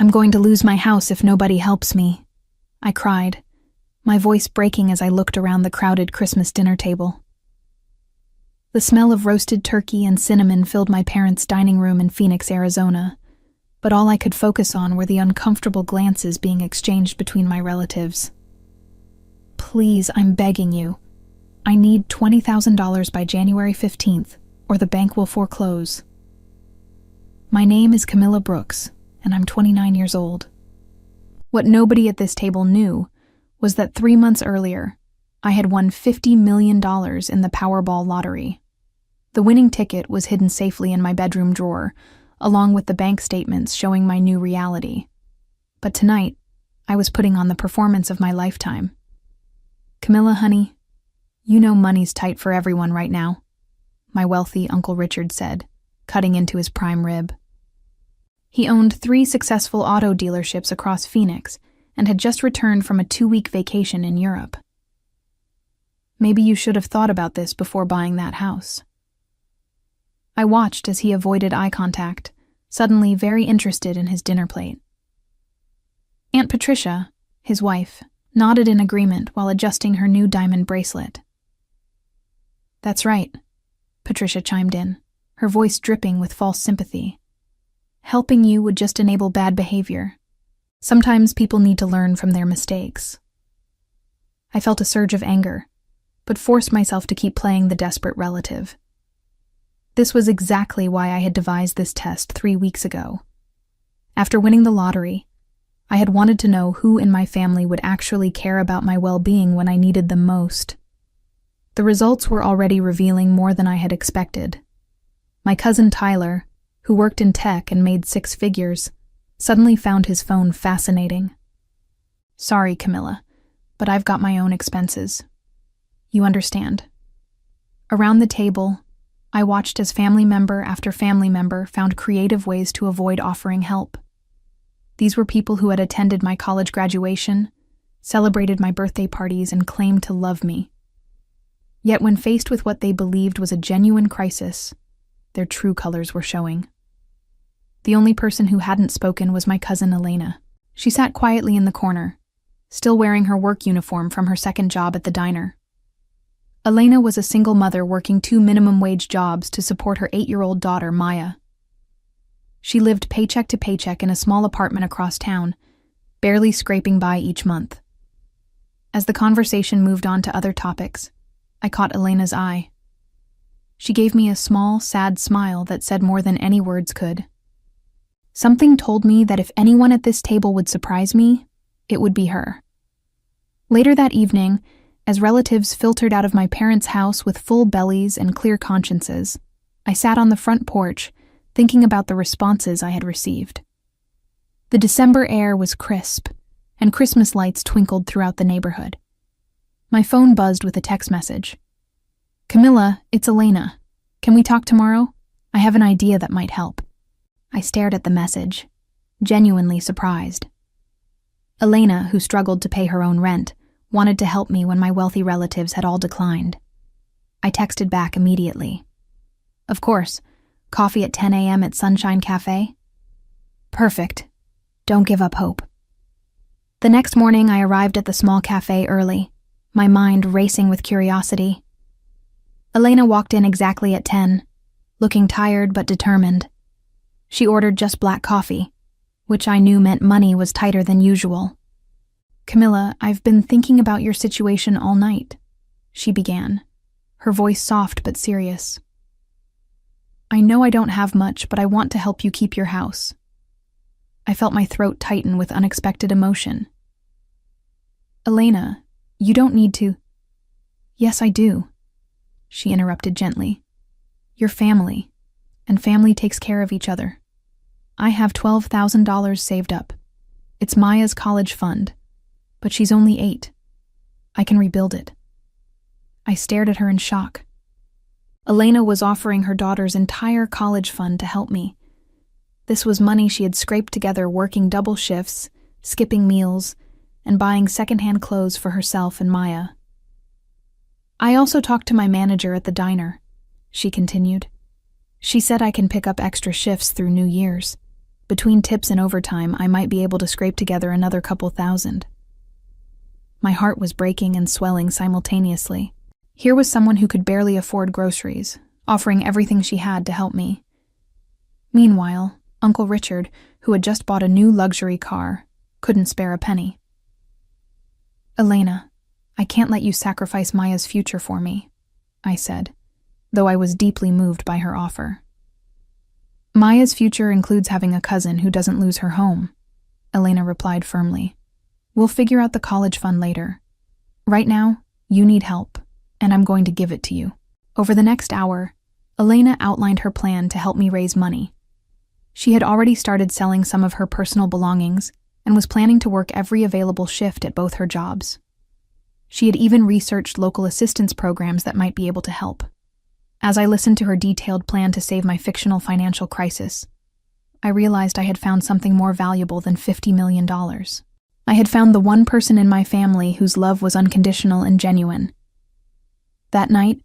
I'm going to lose my house if nobody helps me, I cried, my voice breaking as I looked around the crowded Christmas dinner table. The smell of roasted turkey and cinnamon filled my parents' dining room in Phoenix, Arizona, but all I could focus on were the uncomfortable glances being exchanged between my relatives. Please, I'm begging you. I need $20,000 by January 15th, or the bank will foreclose. My name is Camilla Brooks, and I'm 29 years old. What nobody at this table knew was that 3 months earlier, I had won $50 million in the Powerball lottery. The winning ticket was hidden safely in my bedroom drawer, along with the bank statements showing my new reality. But tonight, I was putting on the performance of my lifetime. Camilla, honey, you know money's tight for everyone right now, my wealthy Uncle Richard said, cutting into his prime rib. He owned 3 successful auto dealerships across Phoenix and had just returned from a 2-week vacation in Europe. Maybe you should have thought about this before buying that house. I watched as he avoided eye contact, suddenly very interested in his dinner plate. Aunt Patricia, his wife, nodded in agreement while adjusting her new diamond bracelet. That's right, Patricia chimed in, her voice dripping with false sympathy. Helping you would just enable bad behavior. Sometimes people need to learn from their mistakes. I felt a surge of anger, but forced myself to keep playing the desperate relative. This was exactly why I had devised this test 3 weeks ago. After winning the lottery, I had wanted to know who in my family would actually care about my well-being when I needed them most. The results were already revealing more than I had expected. My cousin Tyler, who worked in tech and made 6 figures, suddenly found his phone fascinating. Sorry, Camilla, but I've got my own expenses. You understand. Around the table, I watched as family member after family member found creative ways to avoid offering help. These were people who had attended my college graduation, celebrated my birthday parties, and claimed to love me. Yet when faced with what they believed was a genuine crisis, their true colors were showing. The only person who hadn't spoken was my cousin Elena. She sat quietly in the corner, still wearing her work uniform from her second job at the diner. Elena was a single mother working 2 minimum-wage jobs to support her 8-year-old daughter, Maya. She lived paycheck to paycheck in a small apartment across town, barely scraping by each month. As the conversation moved on to other topics, I caught Elena's eye. She gave me a small, sad smile that said more than any words could. Something told me that if anyone at this table would surprise me, it would be her. Later that evening, as relatives filtered out of my parents' house with full bellies and clear consciences, I sat on the front porch, thinking about the responses I had received. The December air was crisp, and Christmas lights twinkled throughout the neighborhood. My phone buzzed with a text message. Camilla, it's Elena. Can we talk tomorrow? I have an idea that might help. I stared at the message, genuinely surprised. Elena, who struggled to pay her own rent, wanted to help me when my wealthy relatives had all declined. I texted back immediately. Of course, coffee at 10 a.m. at Sunshine Cafe? Perfect. Don't give up hope. The next morning, I arrived at the small cafe early, my mind racing with curiosity. Elena walked in exactly at 10, looking tired but determined. She ordered just black coffee, which I knew meant money was tighter than usual. Camilla, I've been thinking about your situation all night, she began, her voice soft but serious. I know I don't have much, but I want to help you keep your house. I felt my throat tighten with unexpected emotion. Elena, you don't need to. Yes, I do, she interrupted gently. You're family, and family takes care of each other. I have $12,000 saved up. It's Maya's college fund, but she's only 8. I can rebuild it. I stared at her in shock. Elena was offering her daughter's entire college fund to help me. This was money she had scraped together working double shifts, skipping meals, and buying secondhand clothes for herself and Maya. I also talked to my manager at the diner, she continued. She said I can pick up extra shifts through New Year's, Between tips and overtime, I might be able to scrape together another couple thousand. My heart was breaking and swelling simultaneously. Here was someone who could barely afford groceries, offering everything she had to help me. Meanwhile, Uncle Richard, who had just bought a new luxury car, couldn't spare a penny. "Elena, I can't let you sacrifice Maya's future for me," I said, though I was deeply moved by her offer. "Maya's future includes having a cousin who doesn't lose her home," Elena replied firmly. "We'll figure out the college fund later. Right now, you need help, and I'm going to give it to you." Over the next hour, Elena outlined her plan to help me raise money. She had already started selling some of her personal belongings and was planning to work every available shift at both her jobs. She had even researched local assistance programs that might be able to help. As I listened to her detailed plan to save my fictional financial crisis, I realized I had found something more valuable than $50 million. I had found the one person in my family whose love was unconditional and genuine. That night,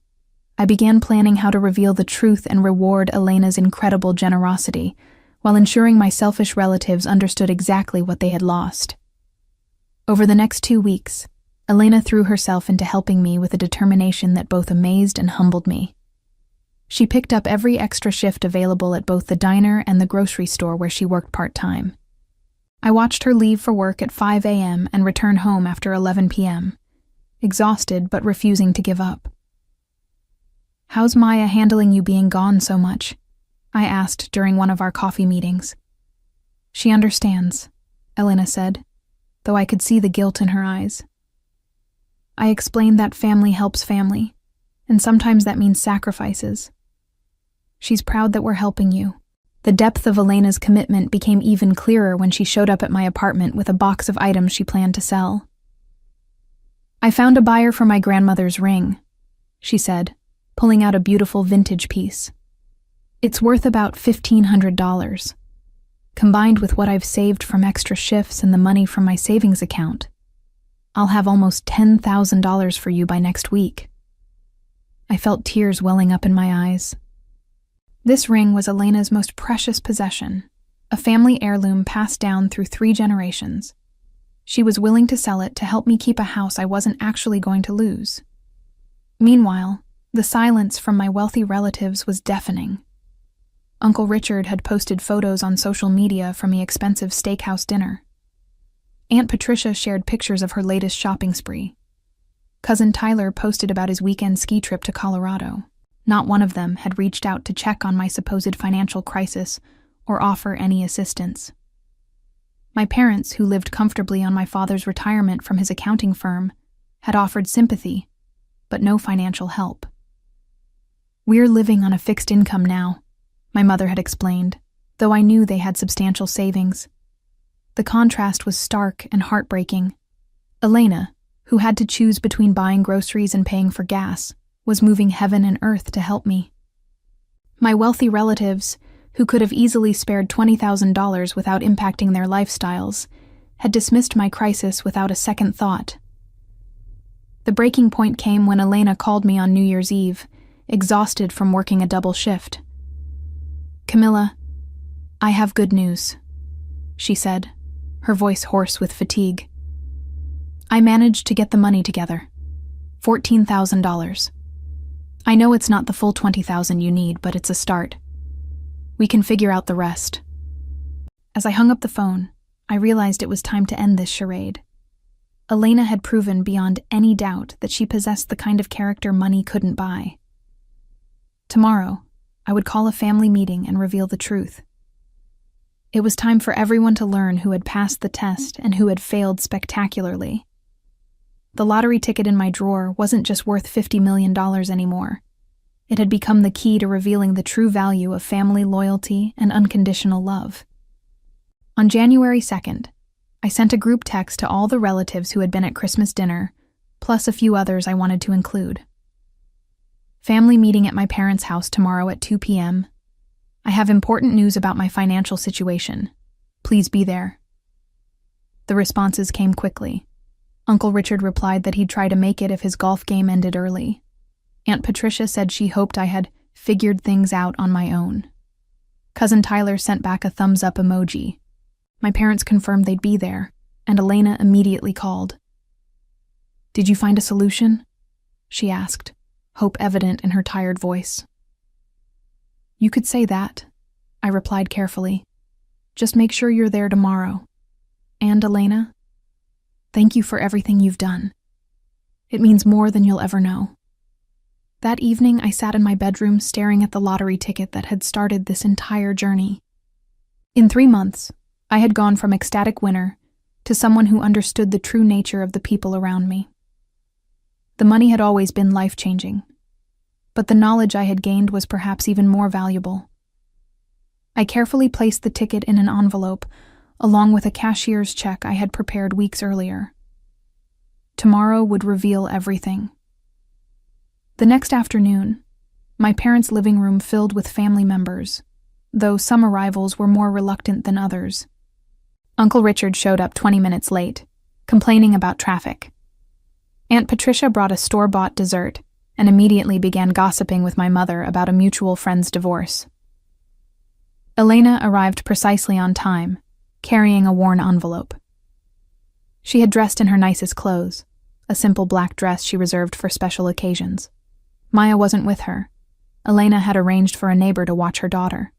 I began planning how to reveal the truth and reward Elena's incredible generosity, while ensuring my selfish relatives understood exactly what they had lost. Over the next 2 weeks, Elena threw herself into helping me with a determination that both amazed and humbled me. She picked up every extra shift available at both the diner and the grocery store where she worked part-time. I watched her leave for work at 5 a.m. and return home after 11 p.m., exhausted but refusing to give up. "How's Maya handling you being gone so much?" I asked during one of our coffee meetings. "She understands," Elena said, though I could see the guilt in her eyes. I explained that family helps family, and sometimes that means sacrifices. "She's proud that we're helping you." The depth of Elena's commitment became even clearer when she showed up at my apartment with a box of items she planned to sell. "I found a buyer for my grandmother's ring," she said, pulling out a beautiful vintage piece. "It's worth about $1,500. Combined with what I've saved from extra shifts and the money from my savings account, I'll have almost $10,000 for you by next week." I felt tears welling up in my eyes. This ring was Elena's most precious possession, a family heirloom passed down through 3 generations. She was willing to sell it to help me keep a house I wasn't actually going to lose. Meanwhile, the silence from my wealthy relatives was deafening. Uncle Richard had posted photos on social media from the expensive steakhouse dinner. Aunt Patricia shared pictures of her latest shopping spree. Cousin Tyler posted about his weekend ski trip to Colorado. Not one of them had reached out to check on my supposed financial crisis or offer any assistance. My parents, who lived comfortably on my father's retirement from his accounting firm, had offered sympathy, but no financial help. "We're living on a fixed income now," my mother had explained, though I knew they had substantial savings. The contrast was stark and heartbreaking. Elena, who had to choose between buying groceries and paying for gas, was moving heaven and earth to help me. My wealthy relatives, who could have easily spared $20,000 without impacting their lifestyles, had dismissed my crisis without a second thought. The breaking point came when Elena called me on New Year's Eve, exhausted from working a double shift. "Camilla, I have good news," she said, her voice hoarse with fatigue. "I managed to get the money together. $14,000. I know it's not the full $20,000 you need, but it's a start. We can figure out the rest." As I hung up the phone, I realized it was time to end this charade. Elena had proven beyond any doubt that she possessed the kind of character money couldn't buy. Tomorrow, I would call a family meeting and reveal the truth. It was time for everyone to learn who had passed the test and who had failed spectacularly. The lottery ticket in my drawer wasn't just worth $50 million anymore. It had become the key to revealing the true value of family loyalty and unconditional love. On January 2nd, I sent a group text to all the relatives who had been at Christmas dinner, plus a few others I wanted to include. "Family meeting at my parents' house tomorrow at 2 p.m. I have important news about my financial situation. Please be there." The responses came quickly. Uncle Richard replied that he'd try to make it if his golf game ended early. Aunt Patricia said she hoped I had figured things out on my own. Cousin Tyler sent back a thumbs-up emoji. My parents confirmed they'd be there, and Elena immediately called. "Did you find a solution?" she asked, hope evident in her tired voice. "You could say that," I replied carefully. "Just make sure you're there tomorrow. And Elena, thank you for everything you've done. It means more than you'll ever know." That evening, I sat in my bedroom staring at the lottery ticket that had started this entire journey. In 3 months, I had gone from ecstatic winner to someone who understood the true nature of the people around me. The money had always been life-changing, but the knowledge I had gained was perhaps even more valuable. I carefully placed the ticket in an envelope, along with a cashier's check I had prepared weeks earlier. Tomorrow would reveal everything. The next afternoon, my parents' living room filled with family members, though some arrivals were more reluctant than others. Uncle Richard showed up 20 minutes late, complaining about traffic. Aunt Patricia brought a store-bought dessert and immediately began gossiping with my mother about a mutual friend's divorce. Elena arrived precisely on time, carrying a worn envelope. She had dressed in her nicest clothes, a simple black dress she reserved for special occasions. Maya wasn't with her. Elena had arranged for a neighbor to watch her daughter.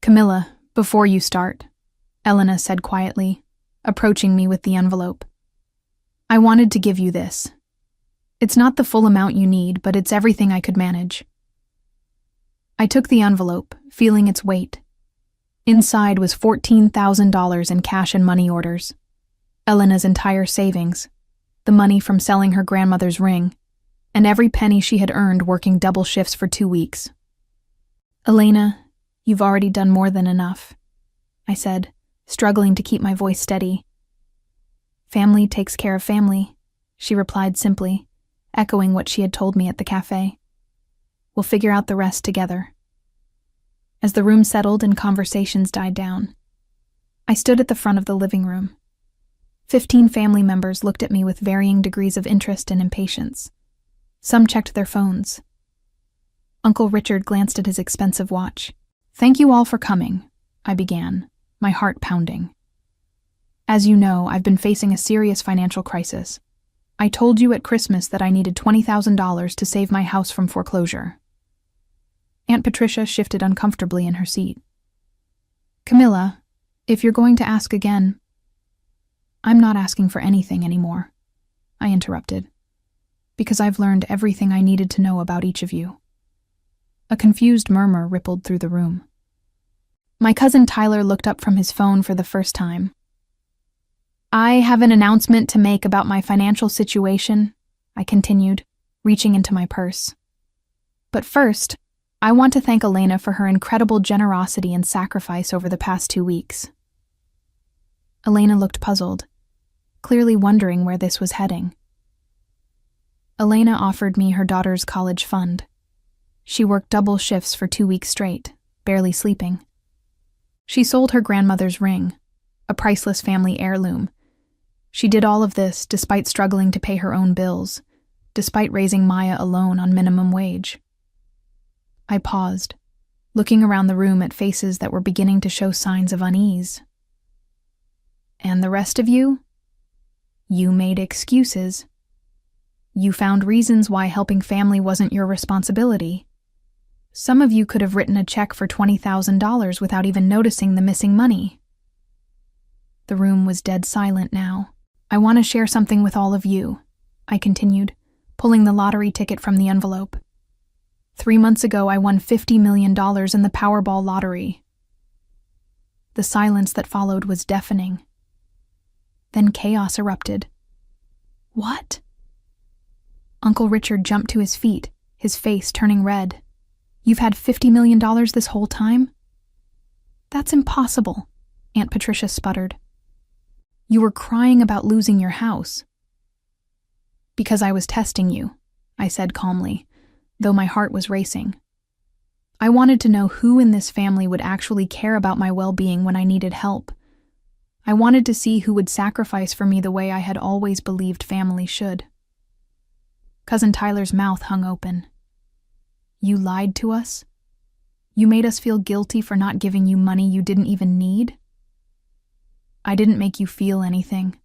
"Camilla, before you start," Elena said quietly, approaching me with the envelope. "I wanted to give you this. It's not the full amount you need, but it's everything I could manage." I took the envelope, feeling its weight. Inside was $14,000 in cash and money orders. Elena's entire savings, the money from selling her grandmother's ring, and every penny she had earned working double shifts for 2 weeks. "Elena, you've already done more than enough," I said, struggling to keep my voice steady. "Family takes care of family," she replied simply, echoing what she had told me at the cafe. "We'll figure out the rest together." As the room settled and conversations died down, I stood at the front of the living room. 15 family members looked at me with varying degrees of interest and impatience. Some checked their phones. Uncle Richard glanced at his expensive watch. "Thank you all for coming," I began, my heart pounding. "As you know, I've been facing a serious financial crisis. I told you at Christmas that I needed $20,000 to save my house from foreclosure." Aunt Patricia shifted uncomfortably in her seat. "Camilla, if you're going to ask again—" "I'm not asking for anything anymore," I interrupted, "because I've learned everything I needed to know about each of you." A confused murmur rippled through the room. My cousin Tyler looked up from his phone for the first time. "I have an announcement to make about my financial situation," I continued, reaching into my purse. "But first, I want to thank Elena for her incredible generosity and sacrifice over the past 2 weeks." Elena looked puzzled, clearly wondering where this was heading. Elena offered me her daughter's college fund. She worked double shifts for 2 weeks straight, barely sleeping. She sold her grandmother's ring, a priceless family heirloom. She did all of this despite struggling to pay her own bills, despite raising Maya alone on minimum wage. I paused, looking around the room at faces that were beginning to show signs of unease. "And the rest of you? You made excuses. You found reasons why helping family wasn't your responsibility. Some of you could have written a check for $20,000 without even noticing the missing money." The room was dead silent now. "I want to share something with all of you," I continued, pulling the lottery ticket from the envelope. 3 months ago, I won $50 million in the Powerball lottery. The silence that followed was deafening. Then chaos erupted. "What?" Uncle Richard jumped to his feet, his face turning red. "You've had $50 million this whole time?" "That's impossible," Aunt Patricia sputtered. "You were crying about losing your house." "Because I was testing you," I said calmly, though my heart was racing. I wanted to know who in this family would actually care about my well-being when I needed help. I wanted to see who would sacrifice for me the way I had always believed family should. Cousin Tyler's mouth hung open. "You lied to us? You made us feel guilty for not giving you money you didn't even need? I didn't make you feel anything,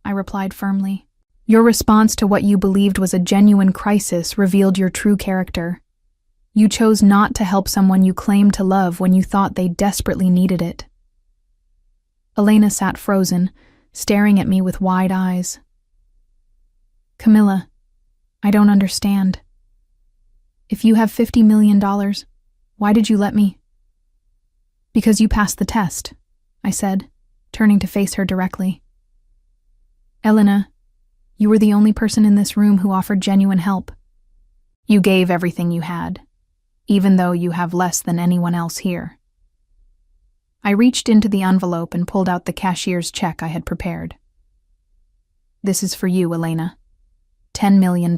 I replied firmly. Your response to what you believed was a genuine crisis revealed your true character. You chose not to help someone you claimed to love when you thought they desperately needed it. Elena sat frozen, staring at me with wide eyes. Camilla, I don't understand. If you have $50 million, why did you let me? Because you passed the test, I said, turning to face her directly. Elena, you were the only person in this room who offered genuine help. You gave everything you had, even though you have less than anyone else here. I reached into the envelope and pulled out the cashier's check I had prepared. This is for you, Elena. $10 million.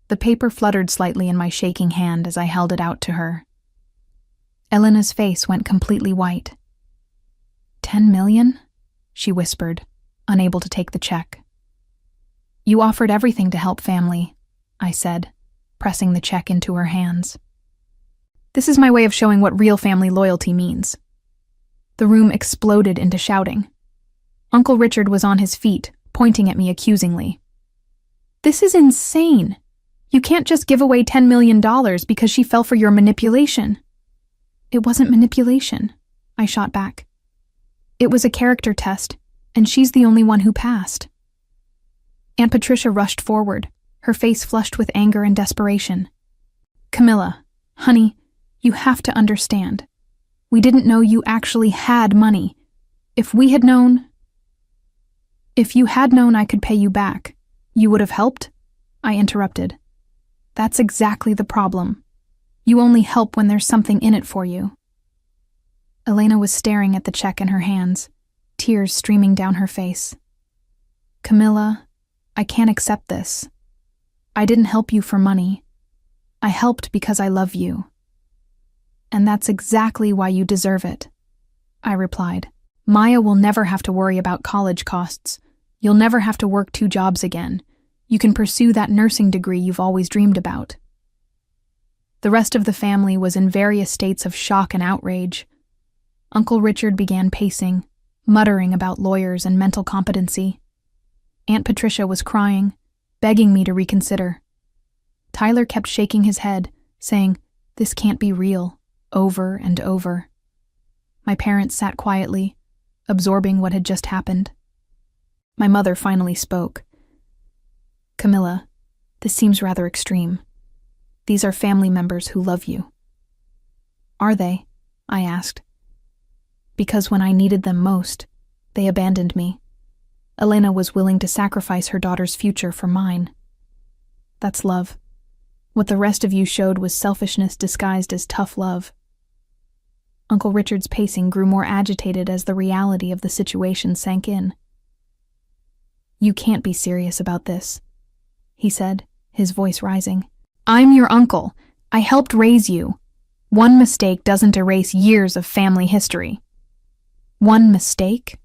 The paper fluttered slightly in my shaking hand as I held it out to her. Elena's face went completely white. 10 million? She whispered, unable to take the check. You offered everything to help family, I said, pressing the check into her hands. This is my way of showing what real family loyalty means. The room exploded into shouting. Uncle Richard was on his feet, pointing at me accusingly. This is insane. You can't just give away $10 million because she fell for your manipulation. It wasn't manipulation, I shot back. It was a character test, and she's the only one who passed. Aunt Patricia rushed forward, her face flushed with anger and desperation. Camilla, honey, you have to understand. We didn't know you actually had money. If you had known I could pay you back, you would have helped? I interrupted. That's exactly the problem. You only help when there's something in it for you. Elena was staring at the check in her hands, tears streaming down her face. Camilla, I can't accept this. I didn't help you for money. I helped because I love you. And that's exactly why you deserve it, I replied. Maya will never have to worry about college costs. You'll never have to work 2 jobs again. You can pursue that nursing degree you've always dreamed about. The rest of the family was in various states of shock and outrage. Uncle Richard began pacing, muttering about lawyers and mental competency. Aunt Patricia was crying, begging me to reconsider. Tyler kept shaking his head, saying, "This can't be real," over and over. My parents sat quietly, absorbing what had just happened. My mother finally spoke. Camilla, this seems rather extreme. These are family members who love you. Are they? I asked. Because when I needed them most, they abandoned me. Elena was willing to sacrifice her daughter's future for mine. That's love. What the rest of you showed was selfishness disguised as tough love. Uncle Richard's pacing grew more agitated as the reality of the situation sank in. You can't be serious about this, he said, his voice rising. I'm your uncle. I helped raise you. One mistake doesn't erase years of family history. One mistake?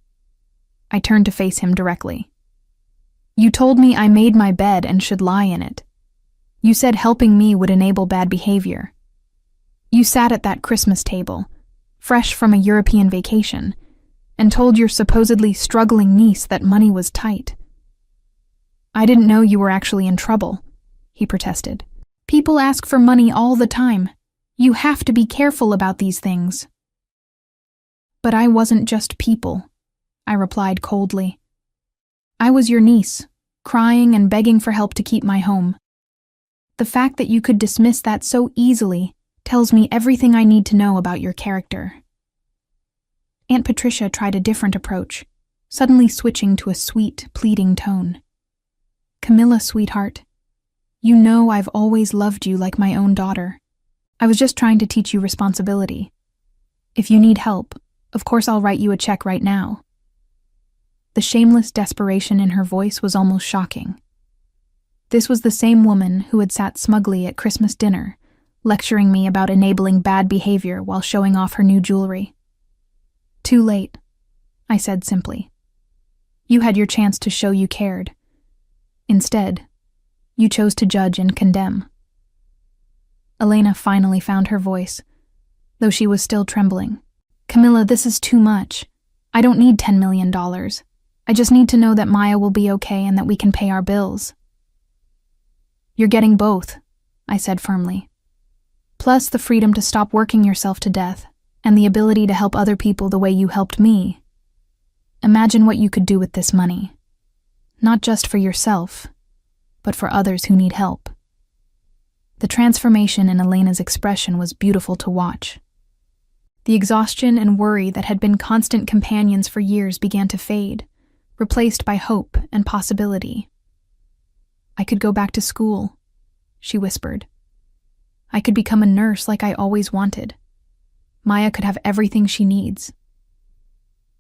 I turned to face him directly. You told me I made my bed and should lie in it. You said helping me would enable bad behavior. You sat at that Christmas table, fresh from a European vacation, and told your supposedly struggling niece that money was tight. I didn't know you were actually in trouble, he protested. People ask for money all the time. You have to be careful about these things. But I wasn't just people, I replied coldly. I was your niece, crying and begging for help to keep my home. The fact that you could dismiss that so easily tells me everything I need to know about your character. Aunt Patricia tried a different approach, suddenly switching to a sweet, pleading tone. Camilla, sweetheart, you know I've always loved you like my own daughter. I was just trying to teach you responsibility. If you need help, of course I'll write you a check right now. The shameless desperation in her voice was almost shocking. This was the same woman who had sat smugly at Christmas dinner, lecturing me about enabling bad behavior while showing off her new jewelry. Too late, I said simply. You had your chance to show you cared. Instead, you chose to judge and condemn. Elena finally found her voice, though she was still trembling. Camilla, this is too much. I don't need $10 million. I just need to know that Maya will be okay and that we can pay our bills. You're getting both, I said firmly. Plus the freedom to stop working yourself to death and the ability to help other people the way you helped me. Imagine what you could do with this money. Not just for yourself, but for others who need help. The transformation in Elena's expression was beautiful to watch. The exhaustion and worry that had been constant companions for years began to fade, replaced by hope and possibility. I could go back to school, she whispered. I could become a nurse like I always wanted. Maya could have everything she needs.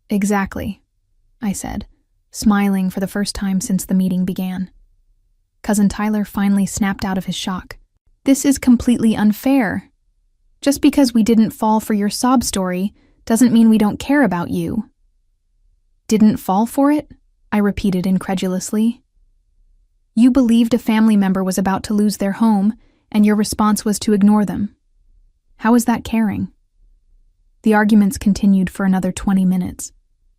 Exactly, I said, smiling for the first time since the meeting began. Cousin Tyler finally snapped out of his shock. This is completely unfair. Just because we didn't fall for your sob story doesn't mean we don't care about you. Didn't fall for it? I repeated incredulously. You believed a family member was about to lose their home, and your response was to ignore them. How is that caring? The arguments continued for another 20 minutes,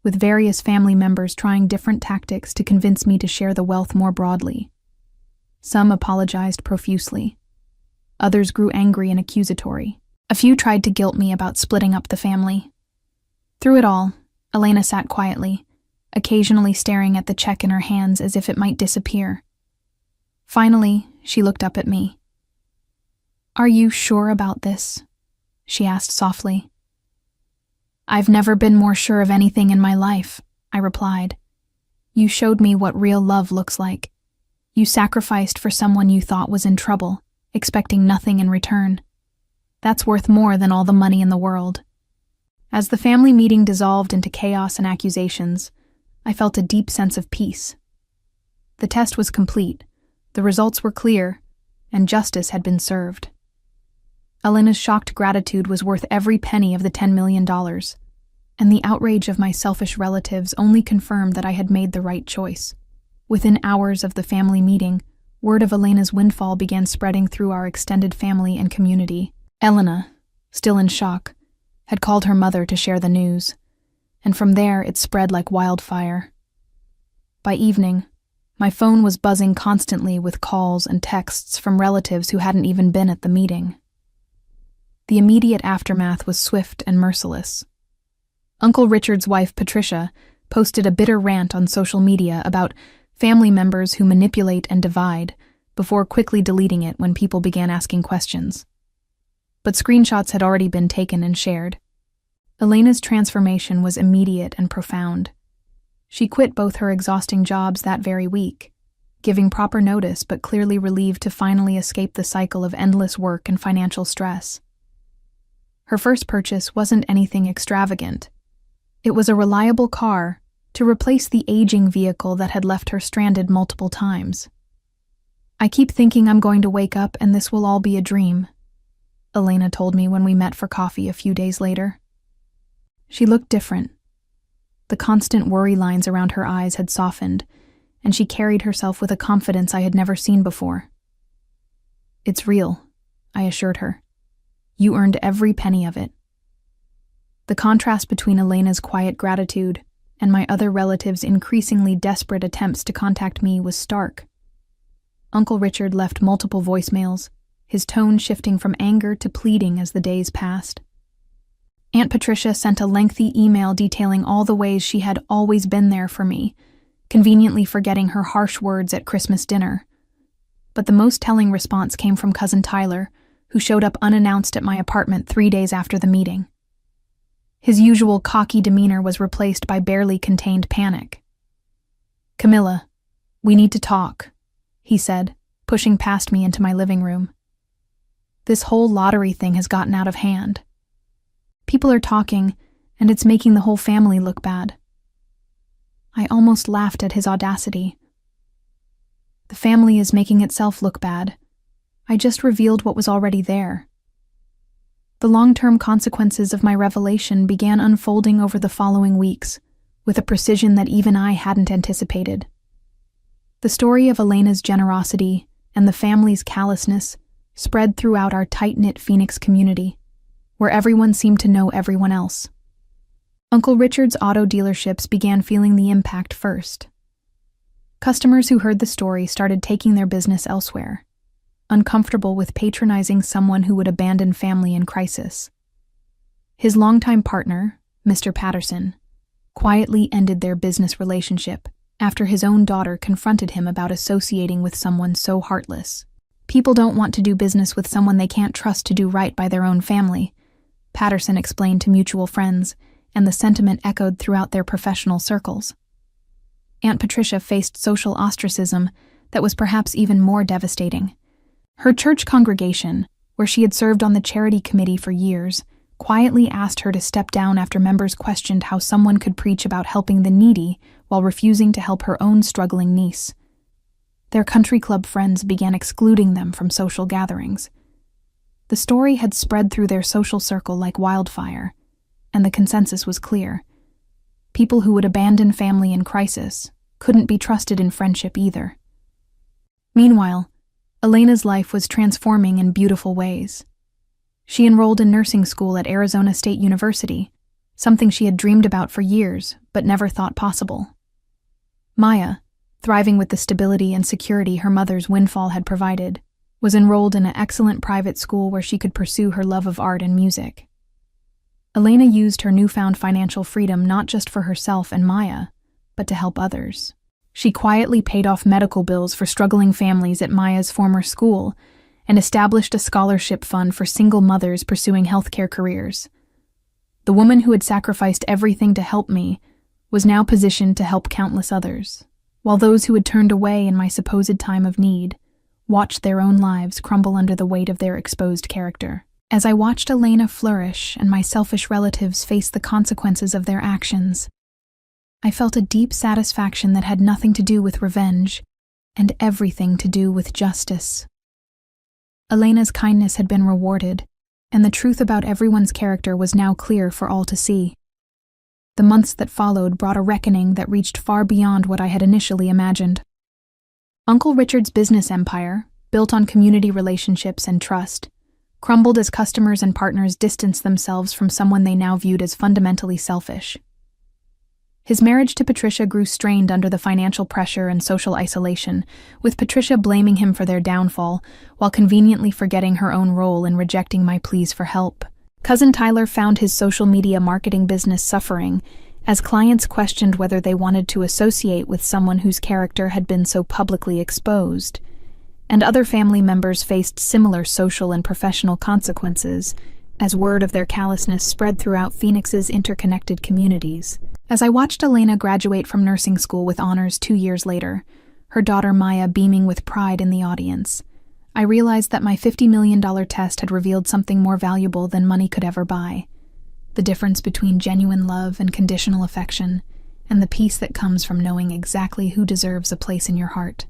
with various family members trying different tactics to convince me to share the wealth more broadly. Some apologized profusely. Others grew angry and accusatory. A few tried to guilt me about splitting up the family. Through it all, Elena sat quietly, occasionally staring at the check in her hands as if it might disappear. Finally, she looked up at me. Are you sure about this? She asked softly. I've never been more sure of anything in my life, I replied. You showed me what real love looks like. You sacrificed for someone you thought was in trouble, expecting nothing in return. That's worth more than all the money in the world. As the family meeting dissolved into chaos and accusations, I felt a deep sense of peace. The test was complete, the results were clear, and justice had been served. Elena's shocked gratitude was worth every penny of the $10 million, and the outrage of my selfish relatives only confirmed that I had made the right choice. Within hours of the family meeting, word of Elena's windfall began spreading through our extended family and community. Elena, still in shock, had called her mother to share the news, and from there it spread like wildfire. By evening, my phone was buzzing constantly with calls and texts from relatives who hadn't even been at the meeting. The immediate aftermath was swift and merciless. Uncle Richard's wife, Patricia, posted a bitter rant on social media about family members who manipulate and divide, before quickly deleting it when people began asking questions. But screenshots had already been taken and shared. Elena's transformation was immediate and profound. She quit both her exhausting jobs that very week, giving proper notice but clearly relieved to finally escape the cycle of endless work and financial stress. Her first purchase wasn't anything extravagant. It was a reliable car to replace the aging vehicle that had left her stranded multiple times. I keep thinking I'm going to wake up and this will all be a dream, Elena told me when we met for coffee a few days later. She looked different. The constant worry lines around her eyes had softened, and she carried herself with a confidence I had never seen before. It's real, I assured her. You earned every penny of it. The contrast between Elena's quiet gratitude and my other relatives' increasingly desperate attempts to contact me was stark. Uncle Richard left multiple voicemails, his tone shifting from anger to pleading as the days passed. Aunt Patricia sent a lengthy email detailing all the ways she had always been there for me, conveniently forgetting her harsh words at Christmas dinner. But the most telling response came from Cousin Tyler, who showed up unannounced at my apartment 3 days after the meeting. His usual cocky demeanor was replaced by barely contained panic. "Camilla, we need to talk," he said, pushing past me into my living room. "This whole lottery thing has gotten out of hand. People are talking, and it's making the whole family look bad." I almost laughed at his audacity. The family is making itself look bad. I just revealed what was already there. The long-term consequences of my revelation began unfolding over the following weeks, with a precision that even I hadn't anticipated. The story of Elena's generosity and the family's callousness spread throughout our tight-knit Phoenix community, where everyone seemed to know everyone else. Uncle Richard's auto dealerships began feeling the impact first. Customers who heard the story started taking their business elsewhere, uncomfortable with patronizing someone who would abandon family in crisis. His longtime partner, Mr. Patterson, quietly ended their business relationship after his own daughter confronted him about associating with someone so heartless. People don't want to do business with someone they can't trust to do right by their own family, Patterson explained to mutual friends, and the sentiment echoed throughout their professional circles. Aunt Patricia faced social ostracism that was perhaps even more devastating. Her church congregation, where she had served on the charity committee for years, quietly asked her to step down after members questioned how someone could preach about helping the needy while refusing to help her own struggling niece. Their country club friends began excluding them from social gatherings. The story had spread through their social circle like wildfire, and the consensus was clear. People who would abandon family in crisis couldn't be trusted in friendship either. Meanwhile, Elena's life was transforming in beautiful ways. She enrolled in nursing school at Arizona State University, something she had dreamed about for years but never thought possible. Maya, thriving with the stability and security her mother's windfall had provided, was enrolled in an excellent private school where she could pursue her love of art and music. Elena used her newfound financial freedom not just for herself and Maya, but to help others. She quietly paid off medical bills for struggling families at Maya's former school and established a scholarship fund for single mothers pursuing healthcare careers. The woman who had sacrificed everything to help me was now positioned to help countless others, while those who had turned away in my supposed time of need watched their own lives crumble under the weight of their exposed character. As I watched Elena flourish and my selfish relatives face the consequences of their actions, I felt a deep satisfaction that had nothing to do with revenge and everything to do with justice. Elena's kindness had been rewarded, and the truth about everyone's character was now clear for all to see. The months that followed brought a reckoning that reached far beyond what I had initially imagined. Uncle Richard's business empire, built on community relationships and trust, crumbled as customers and partners distanced themselves from someone they now viewed as fundamentally selfish. His marriage to Patricia grew strained under the financial pressure and social isolation, with Patricia blaming him for their downfall, while conveniently forgetting her own role in rejecting my pleas for help. Cousin Tyler found his social media marketing business suffering, as clients questioned whether they wanted to associate with someone whose character had been so publicly exposed. And other family members faced similar social and professional consequences, as word of their callousness spread throughout Phoenix's interconnected communities. As I watched Elena graduate from nursing school with honors 2 years later, her daughter Maya beaming with pride in the audience, I realized that my $50 million test had revealed something more valuable than money could ever buy: the difference between genuine love and conditional affection, and the peace that comes from knowing exactly who deserves a place in your heart.